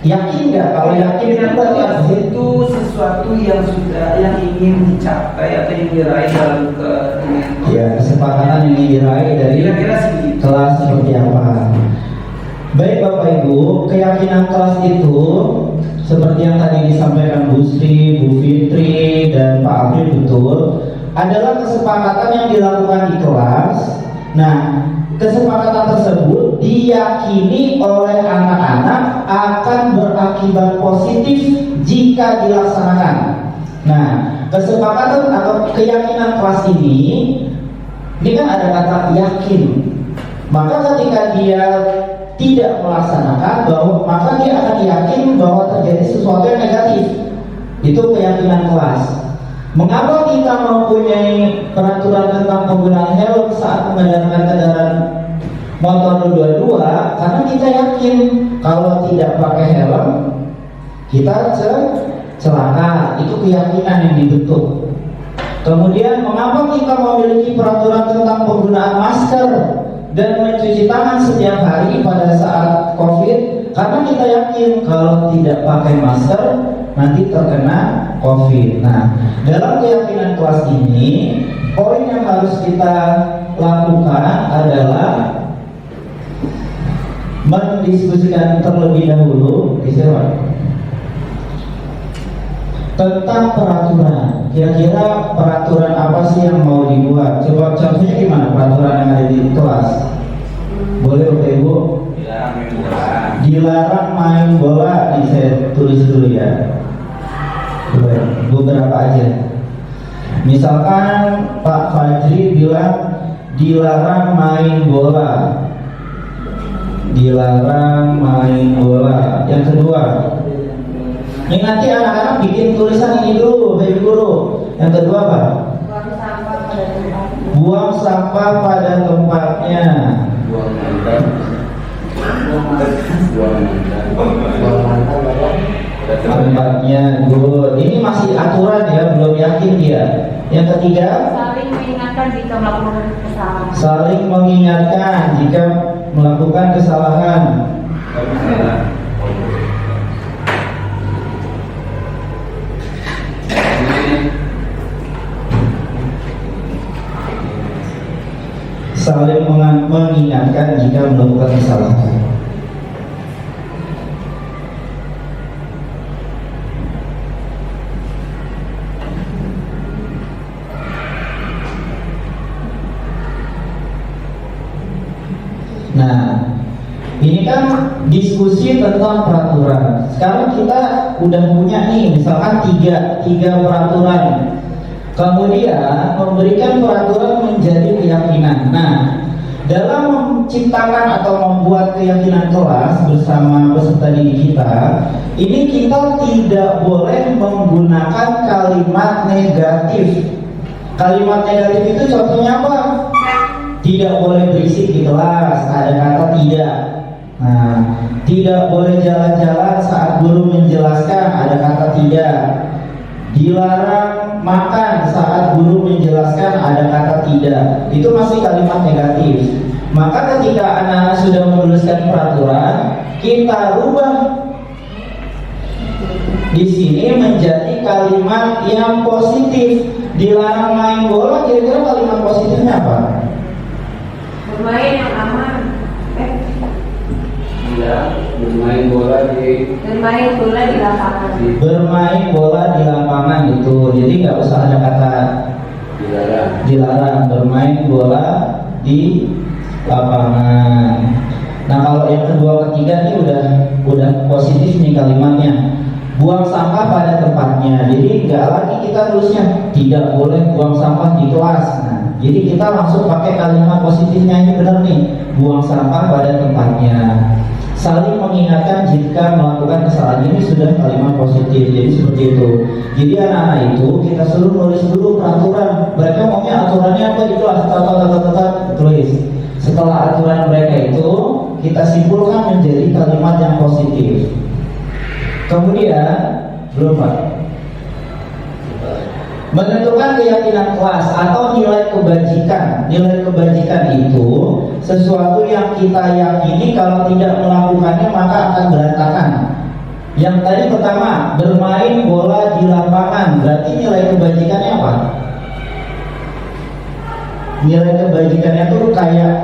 Yakin nggak? Kalau yakin itu Keyakinan berarti kelas apa sih? itu sesuatu yang ingin dicapai atau yang diraih dalam Ya, kesepakatan yang diraih dari kira-kira segitu. kelas seperti apa? Baik Bapak Ibu, keyakinan kelas itu seperti yang tadi disampaikan Bu Sri, Bu Fitri, dan Pak Afri betul, adalah kesepakatan yang dilakukan di kelas. Nah, kesepakatan tersebut diyakini oleh anak-anak akan berakibat positif jika dilaksanakan. Nah, kesepakatan atau keyakinan kelas ini kan ada kata yakin. Maka ketika dia tidak melaksanakan, maka dia akan yakin bahwa terjadi sesuatu yang negatif. Itu keyakinan kelas. Mengapa kita mempunyai peraturan tentang penggunaan helm saat mengendarai kendaraan motor 22? Karena kita yakin kalau tidak pakai helm kita celaka. Itu keyakinan yang dibentuk. Kemudian mengapa kita memiliki peraturan tentang penggunaan masker dan mencuci tangan setiap hari pada saat COVID? Karena kita yakin kalau tidak pakai masker nanti terkena COVID. Nah, dalam keyakinan kelas ini, poin yang harus kita lakukan adalah mendiskusikan terlebih dahulu tentang peraturan. Kira-kira peraturan apa sih yang mau dibuat? Coba contohnya gimana peraturan yang ada di kelas? Boleh Bapak Ibu? Dilarang main bola. Ini saya tulis dulu ya. Beberapa aja. Misalkan Pak Fajri bilang dilarang main bola. Dilarang main bola. Yang kedua, ini nanti anak-anak bikin tulisan ini dulu, Bapak Guru. Yang kedua apa? Buang sampah pada tempatnya. Tempatnya, good. Ini masih aturan ya, belum yakin dia. Yang ketiga, saling mengingatkan jika melakukan kesalahan. saling mengingatkan jika melakukan kesalahan. Saling mengingatkan jika melakukan kesalahan. Nah, ini kan diskusi tentang peraturan. Sekarang kita udah punya nih, misalkan tiga peraturan. Kemudian memberikan peraturan menjadi keyakinan. Nah, dalam menciptakan atau membuat keyakinan kelas bersama peserta didik kita, ini kita tidak boleh menggunakan kalimat negatif. Kalimat negatif itu contohnya apa? Tidak boleh berisik di kelas, ada kata tidak. Nah, tidak boleh jalan-jalan saat guru menjelaskan, ada kata tidak. Dilarang makan saat guru menjelaskan, ada kata tidak. Itu masih kalimat negatif. Maka ketika anak-anak sudah menuliskan peraturan, kita rubah di sini menjadi kalimat yang positif. Dilarang main bola, kira-kira kalimat positifnya apa? Bermain yang aman. Bermain bola di lapangan. Bermain bola di lapangan itu. Jadi nggak usah ada kata dilarang. Bermain bola di lapangan. Nah, kalau yang kedua ketiga ini udah positif nih kalimatnya. Buang sampah pada tempatnya. Jadi nggak lagi kita tulisnya tidak boleh buang sampah di kelas. Nah, jadi kita langsung pakai kalimat positifnya, ini benar nih. Buang sampah pada tempatnya. Saling mengingatkan jika melakukan kesalahan, ini sudah kalimat positif. Jadi seperti itu. Jadi anak-anak itu kita suruh nulis dulu peraturan. Mereka maunya aturannya apa di kelas? Tulis. Setelah aturan mereka itu kita simpulkan menjadi kalimat yang positif. Kemudian belum Pak, menentukan keyakinan kelas atau nilai kebajikan. Nilai kebajikan itu sesuatu yang kita yakini kalau tidak melakukannya maka akan berantakan. Yang tadi pertama, bermain bola di lapangan, berarti nilai kebajikannya apa? Nilai kebajikannya tuh kayak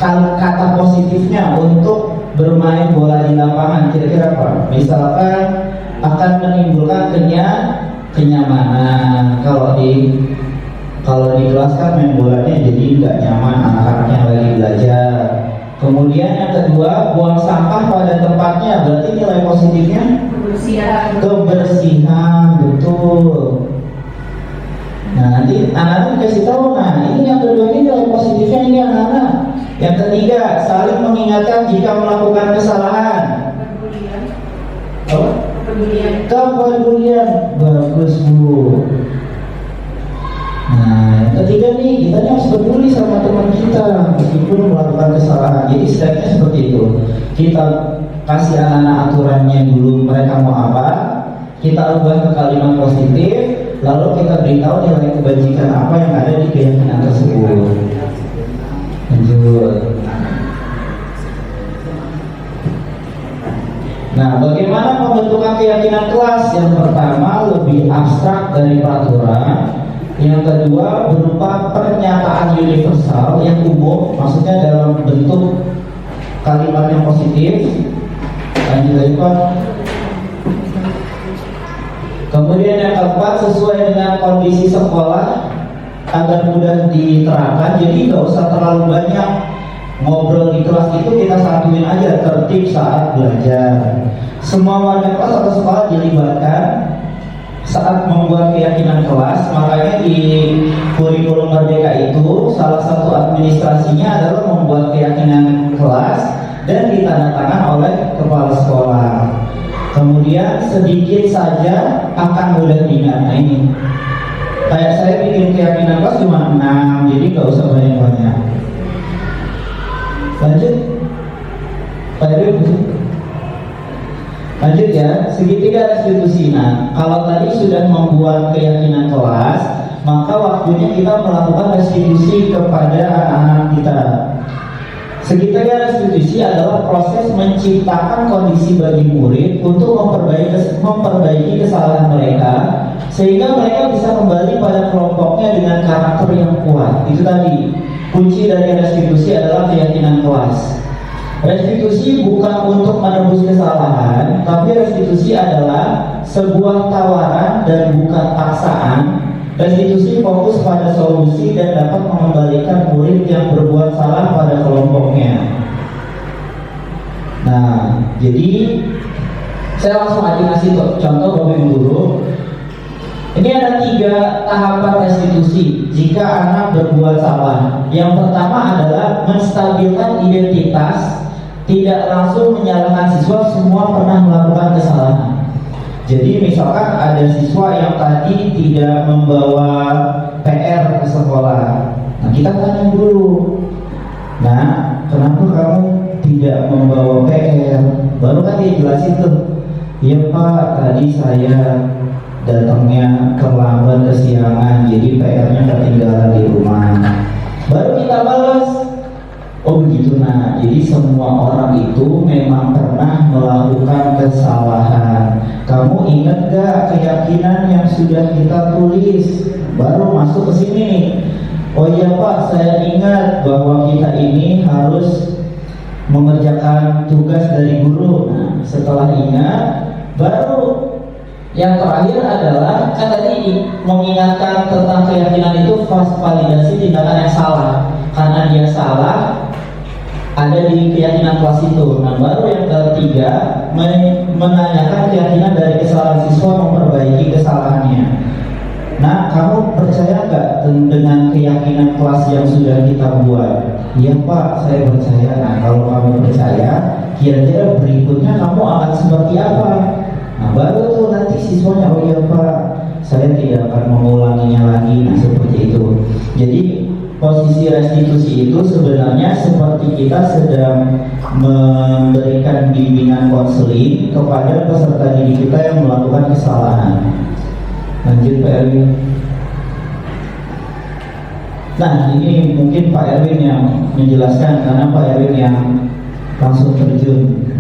kata positifnya untuk bermain bola di lapangan kira-kira apa? Misalkan akan menimbulkan kenyamanan. Kalau di kelas kan main bolanya jadi nggak nyaman anak-anak yang lagi belajar. Kemudian yang kedua, buang sampah pada tempatnya, berarti nilai positifnya kebersihan, betul. Nah, nanti anak-anak dikasih tahu, nah ini yang kedua ini nilai positifnya ini anak-anak. Yang ketiga, saling mengingatkan jika melakukan kesalahan. Kepedulian, bagus Bu. Nah, yang ketiga nih, kita harus peduli sama teman kita meskipun melakukan kesalahan. Jadi stepnya seperti itu. Kita kasih anak-anak aturannya dulu, mereka mau apa, kita ubah ke kalimat positif, lalu kita beritahu nilai kebajikan apa yang ada di keyakinan tersebut. Lanjut. Nah, bagaimana pembentukan keyakinan kelas? Yang pertama lebih abstrak dari peraturan. Yang kedua berupa pernyataan universal yang umum, maksudnya dalam bentuk kalimat yang positif. Lanjut lagi Pak. Kemudian yang keempat, sesuai dengan kondisi sekolah agar mudah diterapkan. Jadi nggak usah terlalu banyak ngobrol di kelas, itu kita satuin aja tertib saat belajar. Semua warga kelas atau sekolah dilibatkan saat membuat keyakinan kelas. Makanya di kurikulum Merdeka itu salah satu administrasinya adalah membuat keyakinan kelas dan ditandatangan oleh kepala sekolah. Kemudian sedikit saja akan mudah diingat. Nah ini kayak saya bikin keyakinan kelas cuma 6, jadi nggak usah banyak-banyak. Lanjut Pak Ibu. Lanjut ya, segitiga restitusi. Nah, kalau tadi sudah membuat keyakinan kelas, maka waktunya kita melakukan restitusi kepada anak-anak kita. Segitiga restitusi adalah proses menciptakan kondisi bagi murid untuk memperbaiki kesalahan mereka, sehingga mereka bisa kembali pada kelompoknya dengan karakter yang kuat. Itu tadi, kunci dari restitusi adalah keyakinan kelas. Restitusi bukan untuk menebus kesalahan, tapi restitusi adalah sebuah tawaran dan bukan paksaan. Restitusi fokus pada solusi dan dapat mengembalikan murid yang berbuat salah pada kelompoknya. Nah, jadi saya langsung aja ngasih contoh Bapak Ibu Guru. Ini ada 3 tahapan restitusi jika anak berbuat salah. Yang pertama adalah menstabilkan identitas. Tidak langsung menyalahkan siswa, semua pernah melakukan kesalahan. Jadi misalkan ada siswa yang tadi tidak membawa PR ke sekolah. Nah kita tanya dulu, nah kenapa kamu tidak membawa PR? Baru kan dia jelasin tuh, iya Pak, tadi saya datangnya terlambat kesiangan, jadi PR-nya ketinggalan di rumah. Baru kita balas, oh begitu. Nah, jadi semua orang itu memang pernah melakukan kesalahan. Kamu ingat gak keyakinan yang sudah kita tulis? Baru masuk ke sini nih. Oh iya Pak, saya ingat bahwa kita ini harus mengerjakan tugas dari guru. Nah, setelah ingat, baru yang terakhir adalah kan tadi mengingatkan tentang keyakinan itu validasi tindakan yang salah. Karena dia salah, ada di keyakinan kelas itu. Nah baru yang ketiga menanyakan keyakinan dari kesalahan siswa memperbaiki kesalahannya. Nah kamu percaya nggak dengan keyakinan kelas yang sudah kita buat? Iya Pak, saya percaya. Nah kalau kamu percaya, kira-kira berikutnya kamu akan seperti apa? Nah baru tuh nanti siswanya, oh iya Pak, saya tidak akan mengulanginya lagi. Nah seperti itu. Jadi posisi restitusi itu sebenarnya seperti kita sedang memberikan bimbingan konseling kepada peserta didik kita yang melakukan kesalahan. Lanjut Pak Erwin. Nah ini mungkin Pak Erwin yang menjelaskan karena Pak Erwin yang langsung terjun.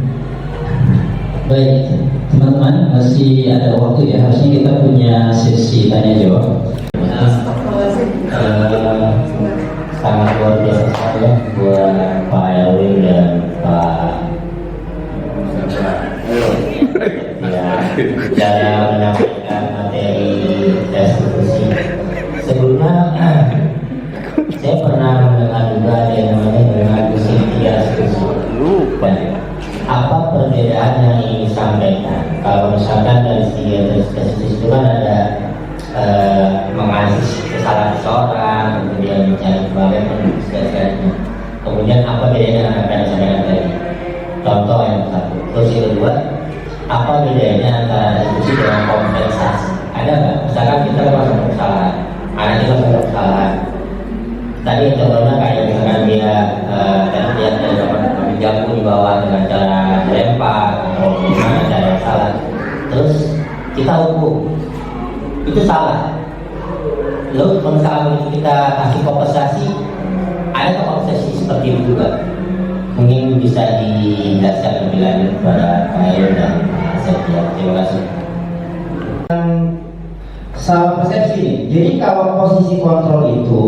Baik, Teman-teman, masih ada waktu ya, harusnya kita punya sesi tanya jawab. Sangat luar biasa sekali buat Pak Elwin dan Pak dalam menyampaikan materi restitusi. Sebelumnya saya pernah mendengar juga ada yang namanya restitusi restitusi. Apa perbedaan yang ingin disampaikan? Kalau misalkan dari segi restitusi itu kan ada mengasis kesalahan seseorang, kemudian mencari kembalian dan sebagainya. Kemudian apa bedanya dengan apa yang disampaikan tadi? Contoh yang satu. Terus yang kedua, apa bedanya antara restitusi dengan kompensasi? Ada nggak? Misalkan kita melakukan kesalahan, anak kita melakukan kesalahan. Tadi contohnya kayak misalkan dia dapat pinjamku di bawah dengan cara dilempar atau gimana cara yang salah. Terus kita hukum, itu salah. Lalu kalau misalkan kita kasih kompensasi, ada kompensasi seperti itu juga. Mungkin bisa dijelaskan lebih lanjut kepada Pak Ayu dan Pak Setia. Terima kasih. Salah persepsi nih. Jadi kalau posisi kontrol itu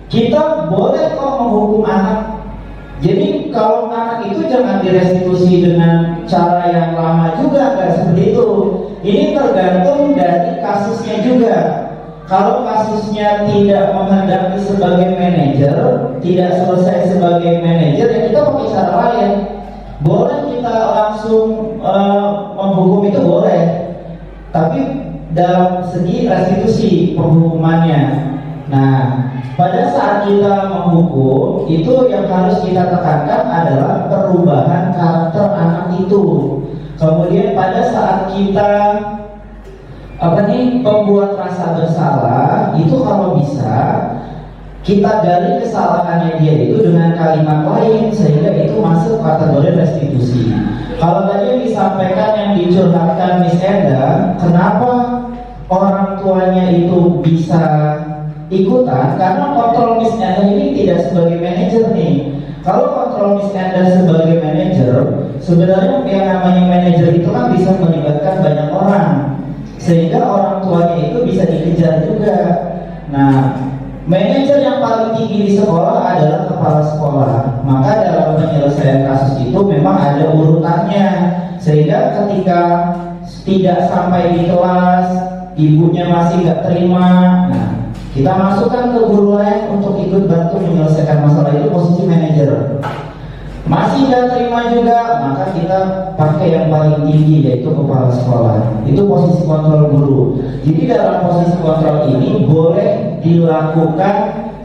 kita boleh kok menghukum anak. Jadi kalau anak itu jangan direstitusi dengan cara yang lama juga, nggak seperti itu. Ini tergantung dari kasusnya juga. Kalau kasusnya tidak menghendaki sebagai manajer, tidak selesai sebagai manajer, ya kita pakai cara lain. Boleh kita langsung menghukum itu boleh, tapi dalam segi restitusi penghukumannya. Nah, pada saat kita menghukum, itu yang harus kita tekankan adalah perubahan karakter anak itu. Kemudian pada saat kita membuat rasa bersalah, itu kalau bisa kita gali kesalahannya dia itu dengan kalimat lain sehingga itu masuk kategori restitusi. Kalau tadi yang disampaikan yang dicurhatkan Miss Enda, kenapa orang tuanya itu bisa ikutan? Karena kontrol Miss Enda ini tidak sebagai manajer nih. Kalau kontrol Miss Enda sebagai manajer, sebenarnya yang namanya manajer itu kan bisa melibatkan banyak orang, sehingga orang tuanya itu bisa dikejar juga. Nah, manajer yang paling tinggi di sekolah adalah kepala sekolah. Maka dalam penyelesaian kasus itu memang ada urutannya, sehingga ketika tidak sampai di kelas, ibunya masih nggak terima, nah kita masukkan ke guru lain untuk ikut bantu menyelesaikan masalah itu, posisi manajer. Masih nggak terima juga, maka kita pakai yang paling tinggi yaitu kepala sekolah. Itu posisi kontrol guru. Jadi dalam posisi kontrol ini boleh dilakukan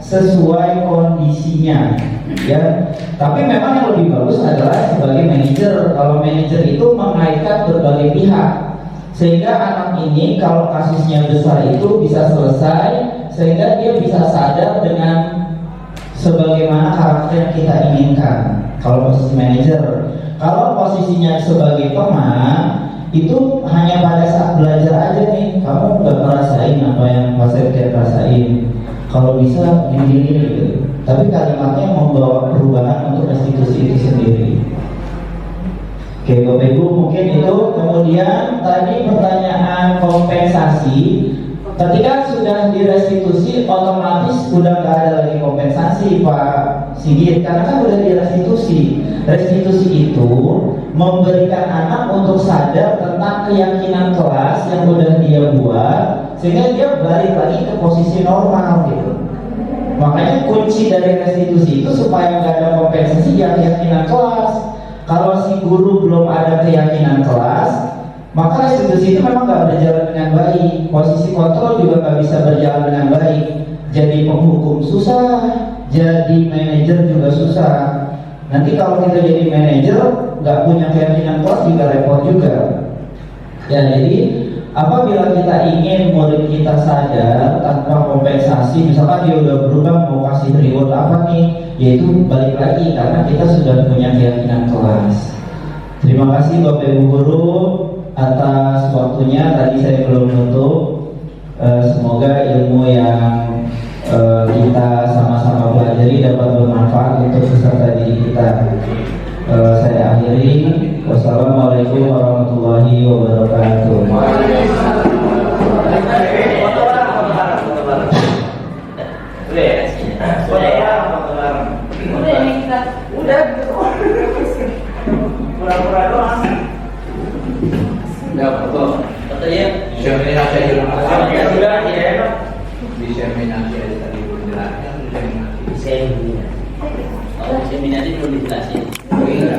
sesuai kondisinya, ya. Tapi memang yang lebih bagus adalah sebagai manajer. Kalau manajer itu mengaitkan berbagai pihak, sehingga anak ini kalau kasusnya besar itu bisa selesai, sehingga dia bisa sadar dengan sebagaimana karakter yang kita inginkan. Kalau posisi manajer, kalau posisinya sebagai teman, itu hanya pada saat belajar aja nih, kamu nggak merasain apa yang Pak Septian rasain. Kalau bisa gini gitu. Tapi kalimatnya membawa perubahan untuk restitusi itu sendiri. Oke, Bapak Ibu, mungkin itu. Kemudian tadi pertanyaan kompensasi. Ketika sudah direstitusi, otomatis udah nggak ada lagi kompensasi, Pak Sigit, karena kan udah direstitusi. Restitusi itu memberikan anak untuk sadar tentang keyakinan kelas yang udah dia buat, sehingga dia balik lagi ke posisi normal gitu. Makanya kunci dari restitusi itu supaya nggak ada kompensasi ya keyakinan kelas. Kalau si guru belum ada keyakinan kelas, maka restitusi itu memang nggak berjalan dengan baik. Posisi kontrol juga nggak bisa berjalan dengan baik. Jadi penghukum susah, jadi manajer juga susah. Nanti kalau kita jadi manajer nggak punya keyakinan kelas juga repot juga. Ya, jadi apabila kita ingin murid kita sadar tanpa kompensasi, misalkan dia udah berubah mau kasih reward apa nih, yaitu balik lagi karena kita sudah punya keyakinan kelas. Terima kasih Bapak Ibu Guru atas waktunya. Tadi saya belum nutup. Semoga ilmu yang kita sama-sama pelajari dapat bermanfaat untuk peserta didik kita. Saya akhiri. Wassalamualaikum warahmatullahi wabarakatuh. Udah ini kita. Udah. Pura-pura doang. Ya, betul. Katanya Diseminasi aja dulu. sudah ya. Diseminasi aja tadi belum jelaskan. Diseminasi. Diseminasi belum dijelasin. Oh iya.